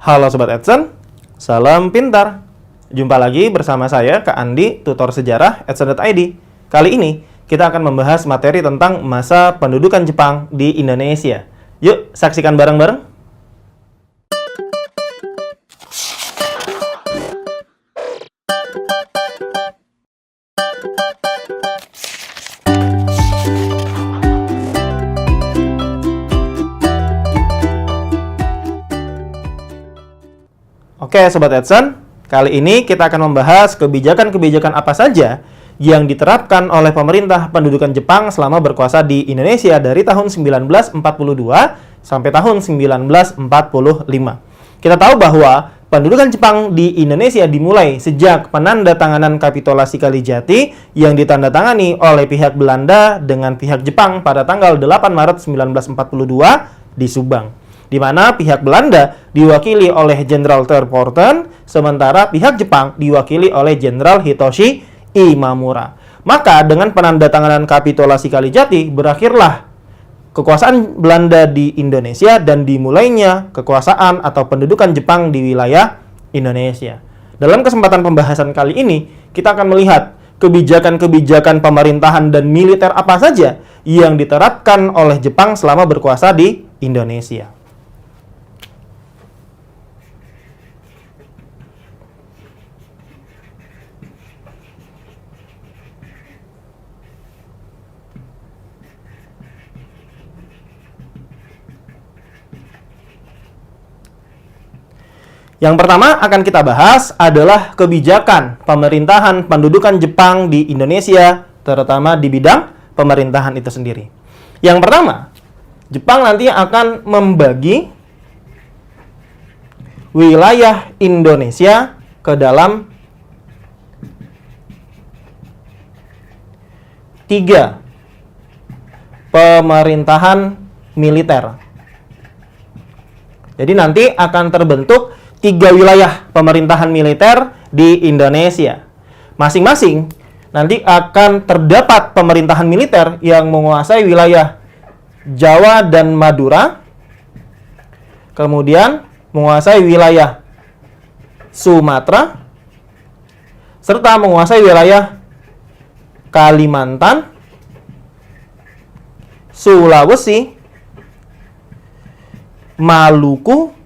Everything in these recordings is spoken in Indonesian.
Halo Sobat Edson, salam pintar. Jumpa lagi bersama saya, Kak Andi, tutor sejarah Edson.id. Kali ini, kita akan membahas materi tentang masa pendudukan Jepang di Indonesia. Yuk, saksikan bareng-bareng. Oke, Sobat Edson, kali ini kita akan membahas kebijakan-kebijakan apa saja yang diterapkan oleh pemerintah pendudukan Jepang selama berkuasa di Indonesia dari tahun 1942 sampai tahun 1945. Kita tahu bahwa pendudukan Jepang di Indonesia dimulai sejak penandatanganan Kapitulasi Kalijati yang ditandatangani oleh pihak Belanda dengan pihak Jepang pada tanggal 8 Maret 1942 di Subang, di mana pihak Belanda diwakili oleh Jenderal Terpoorten, sementara pihak Jepang diwakili oleh Jenderal Hitoshi Imamura. Maka dengan penandatanganan Kapitulasi Kalijati, berakhirlah kekuasaan Belanda di Indonesia dan dimulainya kekuasaan atau pendudukan Jepang di wilayah Indonesia. Dalam kesempatan pembahasan kali ini, kita akan melihat kebijakan-kebijakan pemerintahan dan militer apa saja yang diterapkan oleh Jepang selama berkuasa di Indonesia. Yang pertama akan kita bahas adalah kebijakan pemerintahan pendudukan Jepang di Indonesia, terutama di bidang pemerintahan itu sendiri. Yang pertama, Jepang nanti akan membagi wilayah Indonesia ke dalam 3 pemerintahan militer. Jadi nanti akan terbentuk 3 wilayah pemerintahan militer di Indonesia. Masing-masing nanti akan terdapat pemerintahan militer yang menguasai wilayah Jawa dan Madura, kemudian menguasai wilayah Sumatera, serta menguasai wilayah Kalimantan, Sulawesi, Maluku,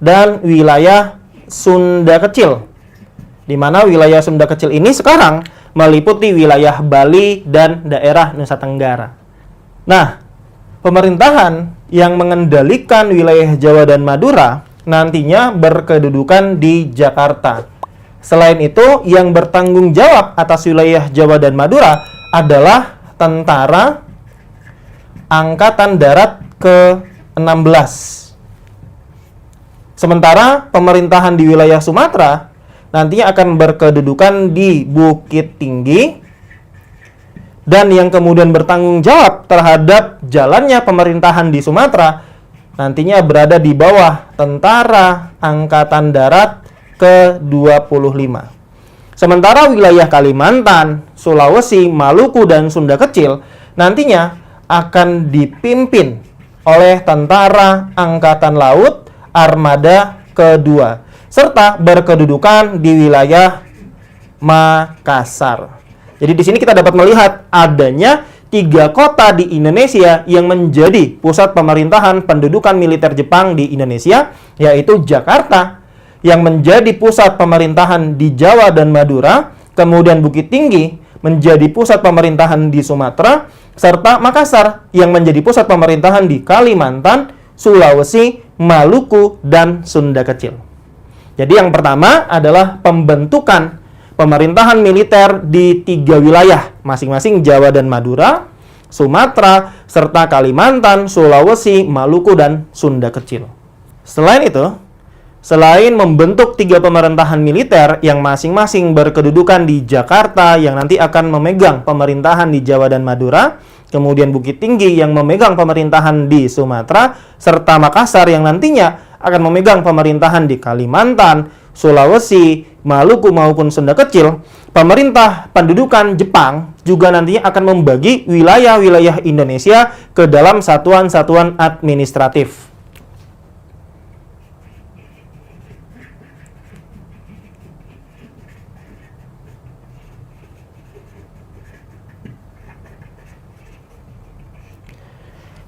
dan wilayah Sunda Kecil, di mana wilayah Sunda Kecil ini sekarang meliputi wilayah Bali dan daerah Nusa Tenggara. Nah, pemerintahan yang mengendalikan wilayah Jawa dan Madura nantinya berkedudukan di Jakarta. Selain itu, yang bertanggung jawab atas wilayah Jawa dan Madura adalah Tentara Angkatan Darat ke-16. Sementara pemerintahan di wilayah Sumatera nantinya akan berkedudukan di Bukit Tinggi, dan yang kemudian bertanggung jawab terhadap jalannya pemerintahan di Sumatera nantinya berada di bawah Tentara Angkatan Darat ke-25. Sementara wilayah Kalimantan, Sulawesi, Maluku, dan Sunda Kecil nantinya akan dipimpin oleh Tentara Angkatan Laut Armada kedua, serta berkedudukan di wilayah Makassar. Jadi di sini kita dapat melihat adanya 3 kota di Indonesia yang menjadi pusat pemerintahan pendudukan militer Jepang di Indonesia, yaitu Jakarta yang menjadi pusat pemerintahan di Jawa dan Madura, kemudian Bukit Tinggi menjadi pusat pemerintahan di Sumatera, serta Makassar yang menjadi pusat pemerintahan di Kalimantan, Sulawesi, Maluku, dan Sunda Kecil. Jadi yang pertama adalah pembentukan pemerintahan militer di 3 wilayah, masing-masing Jawa dan Madura, Sumatera, serta Kalimantan, Sulawesi, Maluku, dan Sunda Kecil. Selain itu, selain membentuk 3 pemerintahan militer yang masing-masing berkedudukan di Jakarta yang nanti akan memegang pemerintahan di Jawa dan Madura, kemudian Bukit Tinggi yang memegang pemerintahan di Sumatera, serta Makassar yang nantinya akan memegang pemerintahan di Kalimantan, Sulawesi, Maluku maupun Sunda Kecil, pemerintah pendudukan Jepang juga nantinya akan membagi wilayah-wilayah Indonesia ke dalam satuan-satuan administratif.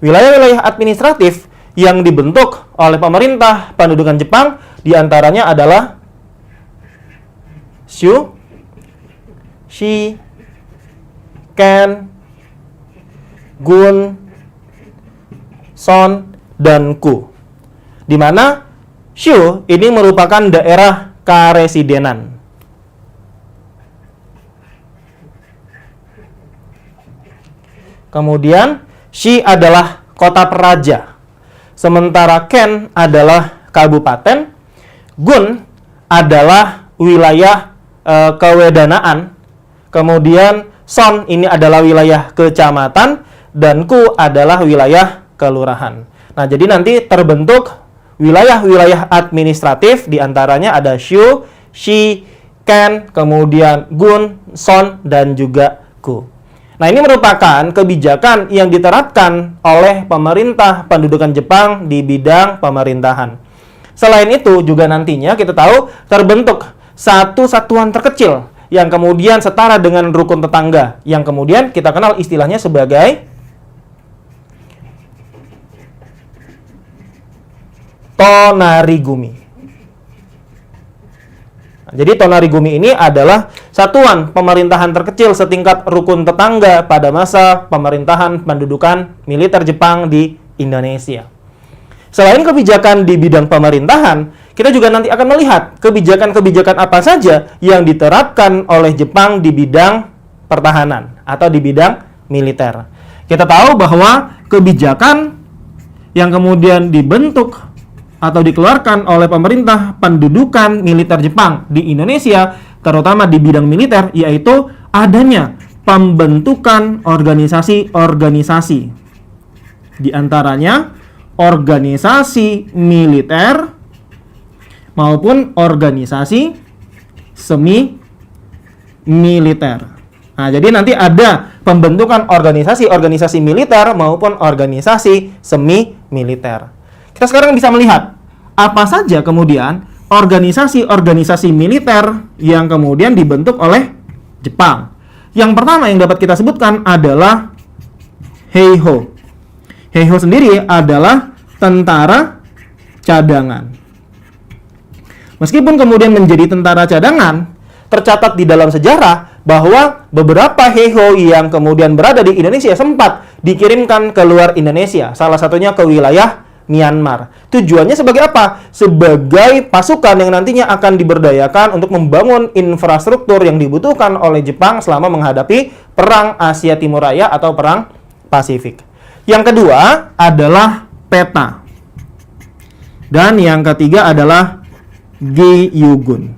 Wilayah-wilayah administratif yang dibentuk oleh pemerintah pendudukan Jepang diantaranya adalah Shu, Shi, Ken, Gun, Son, dan Ku. Di mana Shu ini merupakan daerah karesidenan. Kemudian Shi adalah kota peraja. Sementara Ken adalah kabupaten, Gun adalah wilayah kewedanaan, kemudian Son ini adalah wilayah kecamatan, dan Ku adalah wilayah kelurahan. Nah, jadi nanti terbentuk wilayah-wilayah administratif, diantaranya ada Shu, Shi, Ken, kemudian Gun, Son, dan juga Ku. Nah, ini merupakan kebijakan yang diterapkan oleh pemerintah pendudukan Jepang di bidang pemerintahan. Selain itu, juga nantinya kita tahu terbentuk satu satuan terkecil yang kemudian setara dengan rukun tetangga, yang kemudian kita kenal istilahnya sebagai Tonarigumi. Jadi Tonarigumi ini adalah satuan pemerintahan terkecil setingkat rukun tetangga pada masa pemerintahan pendudukan militer Jepang di Indonesia. Selain kebijakan di bidang pemerintahan, kita juga nanti akan melihat kebijakan-kebijakan apa saja yang diterapkan oleh Jepang di bidang pertahanan atau di bidang militer. Kita tahu bahwa kebijakan yang kemudian dibentuk atau dikeluarkan oleh pemerintah pendudukan militer Jepang di Indonesia, terutama di bidang militer, yaitu adanya pembentukan organisasi-organisasi. Di antaranya organisasi militer maupun organisasi semi militer. Nah, jadi nanti ada pembentukan organisasi-organisasi militer maupun organisasi semi militer. Kita sekarang bisa melihat apa saja kemudian organisasi-organisasi militer yang kemudian dibentuk oleh Jepang. Yang pertama yang dapat kita sebutkan adalah Heiho. Heiho sendiri adalah tentara cadangan. Meskipun kemudian menjadi tentara cadangan, tercatat di dalam sejarah bahwa beberapa Heiho yang kemudian berada di Indonesia sempat dikirimkan ke luar Indonesia, salah satunya ke wilayah Myanmar. Tujuannya sebagai apa? Sebagai pasukan yang nantinya akan diberdayakan untuk membangun infrastruktur yang dibutuhkan oleh Jepang selama menghadapi Perang Asia Timur Raya atau Perang Pasifik. Yang kedua adalah peta. Dan yang ketiga adalah Gyugun.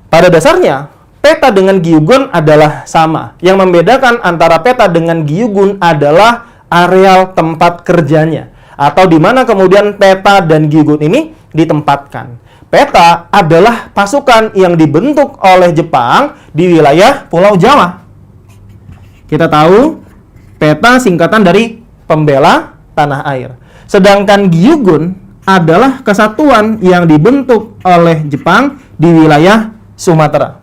Pada dasarnya, peta dengan Gyugun adalah sama. Yang membedakan antara peta dengan Gyugun adalah areal tempat kerjanya, atau di mana kemudian peta dan Gyugun ini ditempatkan. Peta adalah pasukan yang dibentuk oleh Jepang di wilayah Pulau Jawa. Kita tahu peta singkatan dari Pembela Tanah Air. Sedangkan Gyugun adalah kesatuan yang dibentuk oleh Jepang di wilayah Sumatera.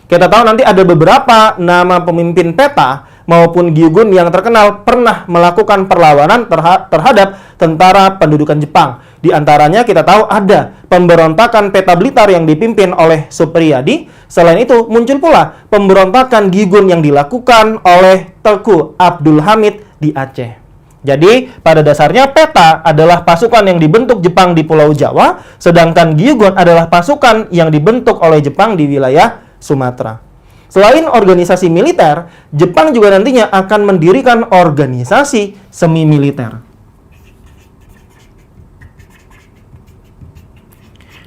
Kita tahu nanti ada beberapa nama pemimpin peta maupun Gyugun yang terkenal pernah melakukan perlawanan terhadap tentara pendudukan Jepang. Di antaranya kita tahu ada pemberontakan Peta Blitar yang dipimpin oleh Supriyadi. Selain itu muncul pula pemberontakan Gyugun yang dilakukan oleh Teuku Abdul Hamid di Aceh. Jadi pada dasarnya peta adalah pasukan yang dibentuk Jepang di Pulau Jawa, sedangkan Gyugun adalah pasukan yang dibentuk oleh Jepang di wilayah Sumatera. Selain organisasi militer, Jepang juga nantinya akan mendirikan organisasi semi militer.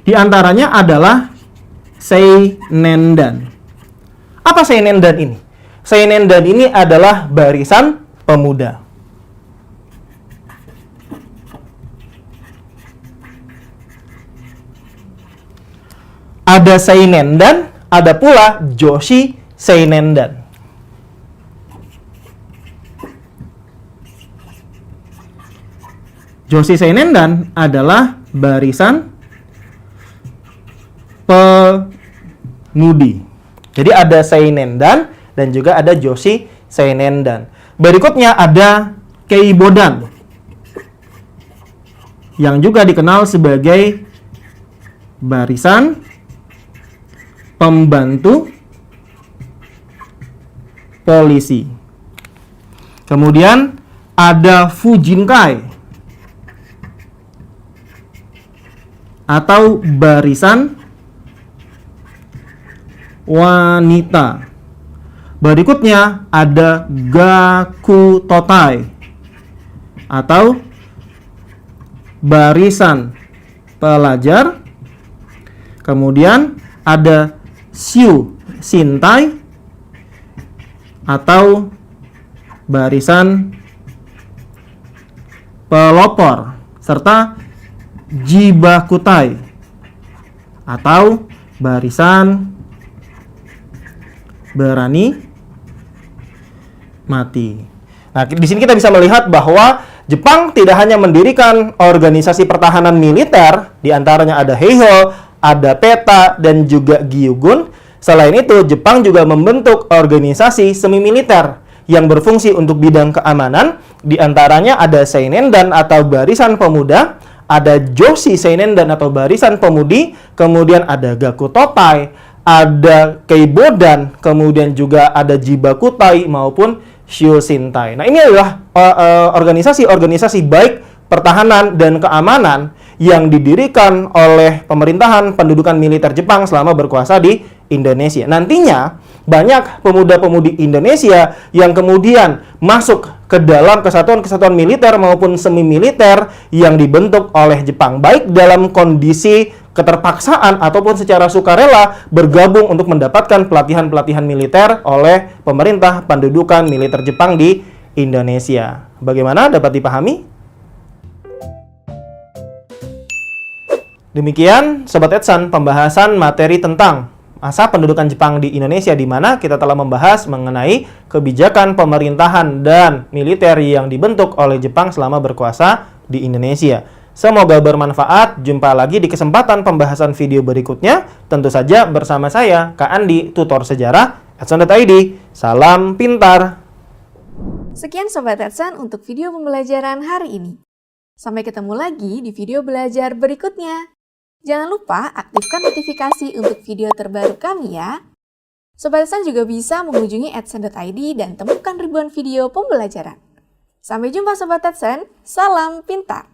Di antaranya adalah Seinendan. Apa Seinendan ini? Seinendan ini adalah barisan pemuda. Ada Seinendan, ada pula Joshi Seinendan. Joshi Seinendan adalah barisan pemudi. Jadi ada Seinendan dan juga ada Joshi Seinendan. Berikutnya ada keibodan, yang juga dikenal sebagai barisan pembantu polisi. Kemudian ada Fujinkai atau barisan wanita. Berikutnya ada Gakutotai atau barisan pelajar. Kemudian ada Shu Shintai atau barisan pelopor, serta Jibakutai atau barisan berani mati. Nah, di sini kita bisa melihat bahwa Jepang tidak hanya mendirikan organisasi pertahanan militer, di antaranya ada Heiho, ada PETA, dan juga Gyugun. Selain itu, Jepang juga membentuk organisasi semi-militer yang berfungsi untuk bidang keamanan, di antaranya ada Seinendan atau Barisan Pemuda, ada Joshi Seinendan atau Barisan Pemudi, kemudian ada Gakutotai, ada Keibodan, kemudian juga ada Jibakutai maupun Shushintai. Nah, ini adalah organisasi-organisasi baik pertahanan dan keamanan yang didirikan oleh pemerintahan pendudukan militer Jepang selama berkuasa di Indonesia. Nantinya banyak pemuda-pemudi Indonesia yang kemudian masuk ke dalam kesatuan-kesatuan militer maupun semi-militer yang dibentuk oleh Jepang, baik dalam kondisi keterpaksaan ataupun secara sukarela bergabung untuk mendapatkan pelatihan-pelatihan militer oleh pemerintah pendudukan militer Jepang di Indonesia. Bagaimana, dapat dipahami? Demikian Sobat Edsan pembahasan materi tentang masa pendudukan Jepang di Indonesia, di mana kita telah membahas mengenai kebijakan pemerintahan dan militer yang dibentuk oleh Jepang selama berkuasa di Indonesia. Semoga bermanfaat. Jumpa lagi di kesempatan pembahasan video berikutnya. Tentu saja bersama saya, Kak Andi, tutor sejarah Edson.id. Salam pintar. Sekian Sobat Edson untuk video pembelajaran hari ini. Sampai ketemu lagi di video belajar berikutnya. Jangan lupa aktifkan notifikasi untuk video terbaru kami ya. Sobat Edson juga bisa mengunjungi edson.id dan temukan ribuan video pembelajaran. Sampai jumpa Sobat Edson, salam pintar!